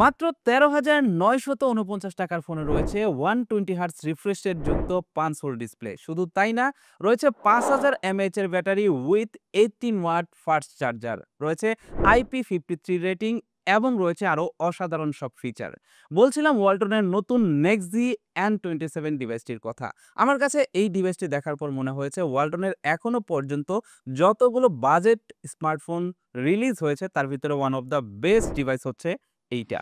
মাত্র ১৩,৯৪৯ টাকার ফোনে রয়েছে 120 হার্টজ রিফ্রেশ রেট যুক্ত পাঁচ হোল ডিসপ্লে। শুধু তাই না, রয়েছে ৫০০০ এমএএইচ এর battery with 18 watt fast charger, রয়েছে IP53 রেটিং এবং রয়েছে আরো অসাধারণ সব ফিচার। বলছিলাম ওয়ালটনের নতুন নেক্সজি N27 ডিভাইসটির কথা। আমার কাছে এই ডিভাইসটি দেখার পর মনে হয়েছে ওয়ালটনের এখনো পর্যন্ত যতগুলো বাজেট স্মার্টফোন রিলিজ হয়েছে তার ভিতরে one of the best device হচ্ছে এইটা।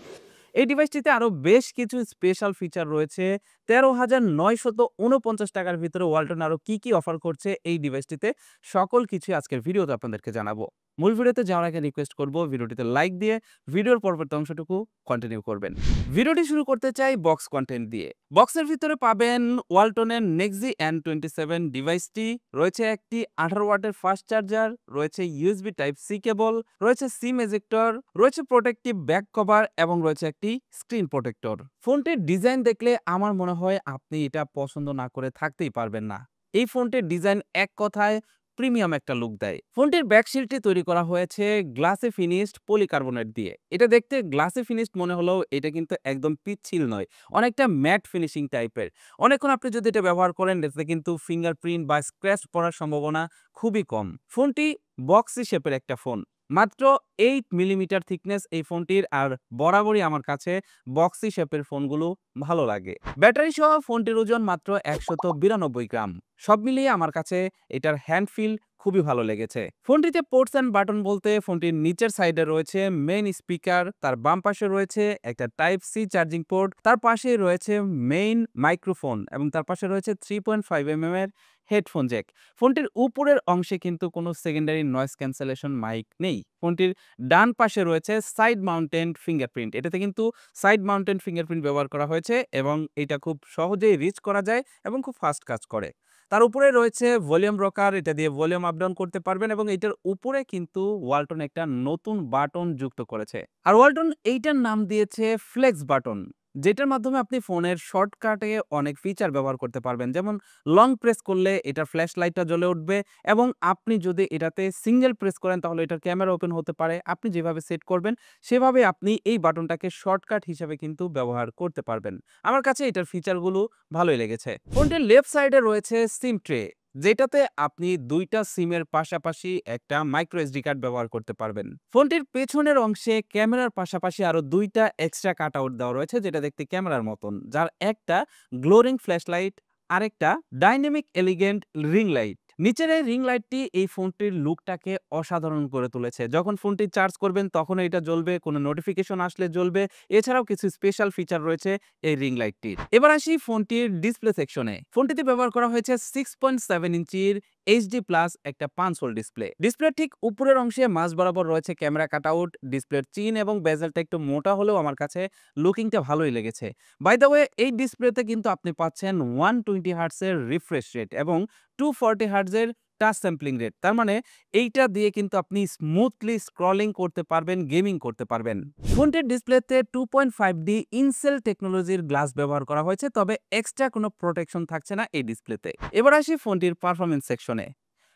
এই ডিভাইসটিতে আরো বেশ কিছু স্পেশাল ফিচার রয়েছে। ১৩,৯৪৯ টাকার ভিতরে ওয়ালটন আরো কি অফার করছে এই ডিভাইসটিতে, সকল কিছুই আজকের ভিডিওতে আপনাদেরকে জানাবো। মূল ভিডিওতে যাওয়ার আগে রিকোয়েস্ট করব ভিডিওটিতে লাইক দিয়ে ভিডিওর পরবর্তী অংশটুকু কন্টিনিউ করবেন। ভিডিওটি শুরু করতে চাই বক্স কন্টেন্ট দিয়ে। বক্সের ভিতরে পাবেন ওয়ালটনের নেক্সজি N27 ডিভাইসটি, রয়েছে একটি 18 ওয়াটের ফাস্ট চার্জার, রয়েছে ইউএসবি টাইপ সি কেবল, রয়েছে সিম এজেক্টর, রয়েছে প্রোটেক্টিভ ব্যাক কভার এবং রয়েছে একটি স্ক্রিন প্রোটেক্টর। ফোনটির ডিজাইন দেখলে আমার মনে হয় আপনি এটা পছন্দ না করে থাকতেই পারবেন না। এই ফোনটির ডিজাইন এক কথায় প্রিমিয়াম একটা লুক দেয়। ফোনটির ব্যাকশিল্ডটি তৈরি করা হয়েছে গ্লাসে ফিনিশড পলিকার্বনেট দিয়ে। এটা দেখতে গ্লাসে ফিনিশড মনে হলেও এটা কিন্তু একদম পিচ্ছিল নয়, অনেকটা ম্যাট ফিনিশিং টাইপের। অনেকক্ষণ আপনি যদি এটা ব্যবহার করেন এতে কিন্তু ফিঙ্গারপ্রিন্ট বা স্ক্র্যাচ পড়ার সম্ভাবনা খুবই কম। ফোনটি বক্সি শেপের একটা ফোন, মাত্র 8 মিলিমিটার থিকনেস এই ফোনটির, আর বরাবরই আমার কাছে বক্সি শেপের ফোনগুলো ভালো লাগে। ব্যাটারি সহ ফোনটির ওজন মাত্র ১৯২ গ্রাম। সব মিলিয়ে আমার কাছে এটার হ্যান্ড ফিল খুবই ভালো লেগেছে। ফোনটিতে পোর্টস অ্যান্ড বাটন বলতে ফোনটির নিচের সাইডে রয়েছে মেইন স্পিকার, তার বাম পাশে রয়েছে একটা টাইপ সি চার্জিং পোর্ট, তার পাশেই রয়েছে মেইন মাইক্রোফোন এবং তার পাশে রয়েছে 3.5 এর হেডফোন জ্যাক। ফোনটির উপরের অংশে কিন্তু কোনো সেকেন্ডারি নয়েজ ক্যান্সেলেশন মাইক নেই। ফোনটির ডান পাশে রয়েছে সাইড মাউন্টেড ফিঙ্গারপ্রিন্ট। এটাতে কিন্তু সাইড মাউন্টেড ফিঙ্গারপ্রিন্ট ব্যবহার করা হয়েছে এবং এটা খুব সহজেই রিচ করা যায় এবং খুব ফাস্ট কাজ করে। তার উপরে রয়েছে ভলিউম রকার, এটা দিয়ে ভলিউম আপ ডাউন করতে পারবেন এবং এটার উপরে কিন্তু ওয়ালটন একটা নতুন বাটন যুক্ত করেছে। আর ওয়ালটন এইটার নাম দিয়েছে ফ্লেক্স বাটন, যেটার মাধ্যমে আপনি ফোনের শর্টকাটে অনেক ফিচার ব্যবহার করতে পারবেন। যেমন লং প্রেস করলে এটার ফ্ল্যাশ লাইটটা জ্বলে উঠবে এবং আপনি যদি এটাতে সিঙ্গেল প্রেস করেন তাহলে এটার ক্যামেরা ওপেন হতে পারে। আপনি যেভাবে সেট করবেন সেভাবে আপনি এই বাটনটাকে শর্টকাট হিসেবে কিন্তু ব্যবহার করতে পারবেন। আমার কাছে এটার ফিচারগুলো ভালোই লেগেছে। ফোনটির লেফট সাইডে রয়েছে সিম ট্রে, যেটাতে আপনি দুইটা সিমের পাশাপাশি একটা মাইক্রো এসডি কার্ড ব্যবহার করতে পারবেন। ফোনটির পেছনের অংশে ক্যামেরার পাশাপাশি আরো দুইটা এক্সট্রা কাট আউট দেওয়া রয়েছে, যেটা দেখতে ক্যামেরার মতন, যার একটা গ্লোরিং ফ্ল্যাশ লাইট, আরেকটা ডাইনামিক এলিগেন্ট রিং লাইট। নিচের এই রিং লাইটটি এই ফোনটির লুকটাকে অসাধারণ করে তুলেছে। যখন ফোনটি চার্জ করবেন তখন এটা জ্বলবে, কোনো নোটিফিকেশন আসলে জ্বলবে। এছাড়াও কিছু স্পেশাল ফিচার রয়েছে এই রিং লাইটটির। এবার আসি ফোনটির ডিসপ্লে সেকশনে। ফোনটিতে ব্যবহার করা হয়েছে 6.7 ইঞ্চির এইচডি প্লাস একটা 5 হোল ডিসপ্লে। ডিসপ্লের ঠিক উপরের অংশে মাঝ বরাবর রয়েছে ক্যামেরা কাটআউট। ডিসপ্লের চিন এবং বেজেলটা একটু মোটা হলেও আমার কাছে লুকিংটা ভালোই লেগেছে। বাই দ্য ওয়ে, এই ডিসপ্লেতে কিন্তু আপনি পাচ্ছেন 120 হার্টজের রিফ্রেশ রেট এবং 240 হার্টজের টাচ স্যাম্পলিং রেট। তার মানে এইটা দিয়ে কিন্তু আপনি স্মুথলি স্ক্রলিং করতে পারবেন, গেমিং করতে পারবেন। ফোনটির ডিসপ্লেতে 2.5D ইনসেল টেকনোলজির গ্লাস ব্যবহার করা হয়েছে, তবে এক্সট্রা কোনো প্রোটেকশন থাকছে না এই ডিসপ্লেতে। এবার আসি ফোনটির পারফরমেন্স সেকশনে।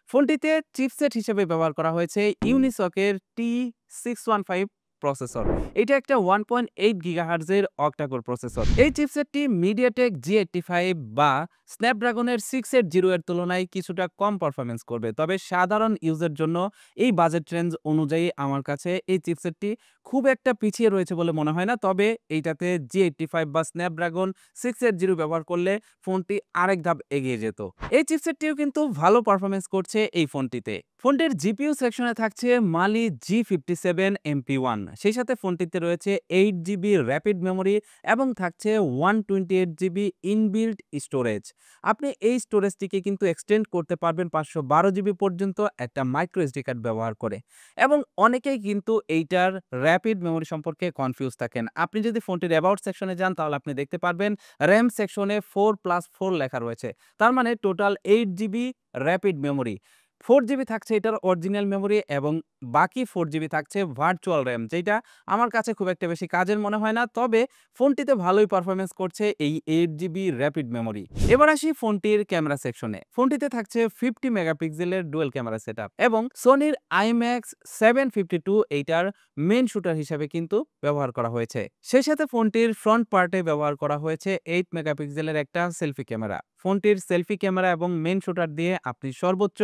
ফোনটিতে চিপসেট হিসেবে ব্যবহার করা হয়েছে ইউনিসকের T615 প্রসেসর। এটা একটা 1.8 গিগাহার্টজের অক্টাকোর প্রসেসর। এই চিপসেটটি মিডিয়াটেক G85 বা স্ন্যাপড্রাগনের 680 এর তুলনায় কিছুটা কম পারফরমেন্স করবে, তবে সাধারণ ইউজের জন্য এই বাজেট রেঞ্জ অনুযায়ী আমার কাছে এই চিপসেটটি খুব একটা পিছিয়ে রয়েছে বলে মনে হয় না। তবে এইটাতে G85 বা স্ন্যাপড্রাগন 680 ব্যবহার করলে ফোনটি আরেক ধাপ এগিয়ে যেত। এই চিপসেটটিও কিন্তু ভালো পারফরমেন্স করছে এই ফোনটিতে। ফোনটির জিপিইউ সেকশনে থাকছে মালি G57 MP1, সেই সাথে ফোনটিতে রয়েছে 8GB র্যাপিড মেমোরি এবং থাকছে 128GB ইনবিল্ট স্টোরেজ। আপনি এই স্টোরেজটিকে কিন্তু এক্সটেন্ড করতে পারবেন 512GB পর্যন্ত একটা মাইক্রো এসডি কার্ড ব্যবহার করে। এবং অনেকেই কিন্তু এইটার র্যাপিড মেমোরি সম্পর্কে কনফিউজ থাকেন। আপনি যদি ফোনটির অ্যাবাউট সেকশনে যান তাহলে আপনি দেখতে পারবেন র্যাম সেকশনে 4+4 লেখা রয়েছে। তার মানে total 8GB rapid memory. 4 GB থাকছে এটার অরিজিনাল মেমোরি এবং বাকি 4 GB থাকছে ভার্চুয়াল RAM, যেটা আমার কাছে খুব একটা বেশি কাজের মনে হয় না। তবে ফোনটিতে ভালোই পারফরম্যান্স করছে এই 8 GB র‍্যাপিড মেমোরি। এবার আসি ফোনটির ক্যামেরা সেকশনে। ফোনটিতে থাকছে 50 মেগাপিক্সেলের ডুয়াল ক্যামেরা সেটআপ এবং Sonyর IMX 752 এইটার মেইন শুটার হিসেবে কিন্তু ব্যবহার করা হয়েছে। সেই সাথে ফোনটির ফ্রন্ট পার্টে ব্যবহার করা হয়েছে 8 মেগাপিক্সেলের একটা সেলফি ক্যামেরা। ফোনটির সেলফি ক্যামেরা এবং মেইন শুটার দিয়ে আপনি সর্বোচ্চ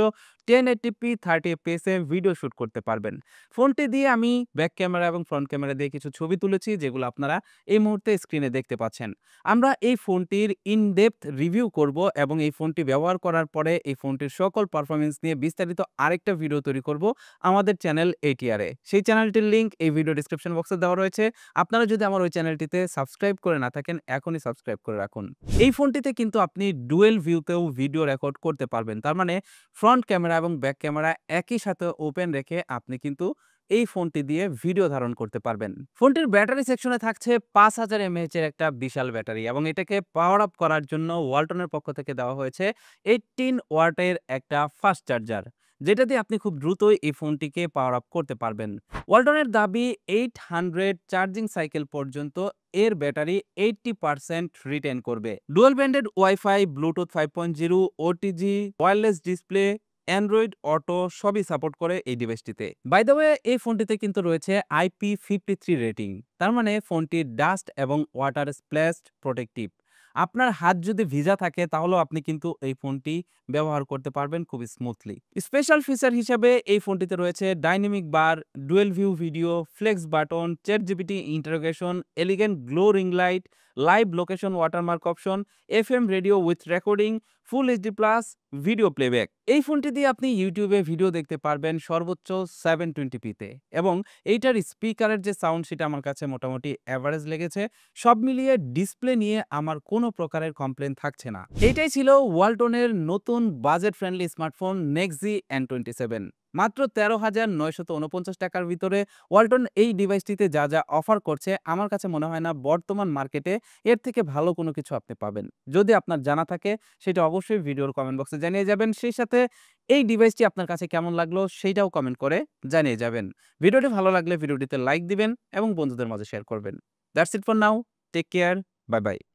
1080p 30fps এ ভিডিও শুট করতে পারবেন। ফোনটি দিয়ে আমি ব্যাক ক্যামেরা এবং ফ্রন্ট ক্যামেরা দিয়ে কিছু ছবি তুলেছি, যেগুলো আপনারা এই মুহূর্তে স্ক্রিনে দেখতে পাচ্ছেন। আমরা এই ফোনটির ইন ডেপথ রিভিউ করব এবং এই ফোনটি ব্যবহার করার পরে এই ফোনটির সকল পারফরম্যান্স নিয়ে বিস্তারিত আরেকটা ভিডিও তৈরি করব আমাদের চ্যানেল ATR এ। সেই চ্যানেলটির লিংক এই ভিডিও ডেসক্রিপশন বক্সে দেওয়া রয়েছে। আপনারা যদি আমার ওই চ্যানেলটিতে সাবস্ক্রাইব করে না থাকেন, এখনই সাবস্ক্রাইব করে রাখুন। এই ফোনটিতে কিন্তু আপনি ডুয়েল ভিউতেও ভিডিও রেকর্ড করতে পারবেন। তার মানে ফ্রন্ট ক্যামেরা এবং ব্যাক ক্যামেরা একই সাথে ওপেন রেখে আপনি কিন্তু এই ফোনটি দিয়ে ভিডিও ধারণ করতে পারবেন। ফোনটির ব্যাটারি সেকশনে থাকছে 5000 mAh এর একটা বিশাল ব্যাটারি এবং এটাকে পাওয়ার আপ করার জন্য ওয়ালটনের পক্ষ থেকে দেওয়া হয়েছে 18 ওয়াটের একটা ফাস্ট চার্জার, যেটা দিয়ে আপনি খুব দ্রুতই এই ফোনটিকে পাওয়ার আপ করতে পারবেন। ওয়ালটনের দাবি 800 চার্জিং সাইকেল পর্যন্ত এর ব্যাটারি 80% রিটেইন করবে। Dual branded wifi, Bluetooth 5.0, OTG, wireless display, Android auto সবই সাপোর্ট করে এই ডিভাইসটিতে। বাই দ্য ওয়ে, এই ফোনটিতে কিন্তু রয়েছে IP53 রেটিং। তার মানে ফোনটি ডাস্ট এবং ওয়াটার স্প্ল্যাশড প্রোটেক্টিভ। আপনার হাত যদি ভিজা থাকে তাহলেও আপনি কিন্তু এই ফোনটি ব্যবহার করতে পারবেন খুব স্মুথলি। স্পেশাল ফিচার হিসেবে এই ফোনটিতে রয়েছে dynamic bar, dual view video, flex button, ChatGPT interrogation, elegant glow ring light, live location watermark option, FM radio with recording, full HD plus video playback. এই ফোনটি দিয়ে আপনি ইউটিউবে ভিডিও দেখতে পারবেন সর্বোচ্চ 720p-তে এবং এইটার স্পিকারের যে সাউন্ড সেটা আমার কাছে মোটামুটি এভারেজ লেগেছে। সব মিলিয়ে ডিসপ্লে নিয়ে আমার কোনো প্রকারের কমপ্লেন থাকছে না। এইটাই ছিল ওয়ালটনের নতুন budget friendly smartphone Nexi N27। মাত্র 13,949 টাকার ভিতরে ওয়ালটন এই ডিভাইসটিতে যা যা অফার করছে, আমার কাছে মনে হয় না বর্তমান মার্কেটে এর থেকে ভালো কোনো কিছু আপনি পাবেন। যদি আপনার জানা থাকে সেটা অবশ্যই ভিডিওর কমেন্ট বক্সে জানিয়ে যাবেন। সেই সাথে এই ডিভাইসটি আপনার কাছে কেমন লাগলো সেইটাও কমেন্ট করে জানিয়ে যাবেন। ভিডিওটি ভালো লাগলে ভিডিওটিতে লাইক দিবেন এবং বন্ধুদের মাঝে শেয়ার করবেন। That's it for now. Take care. Bye by.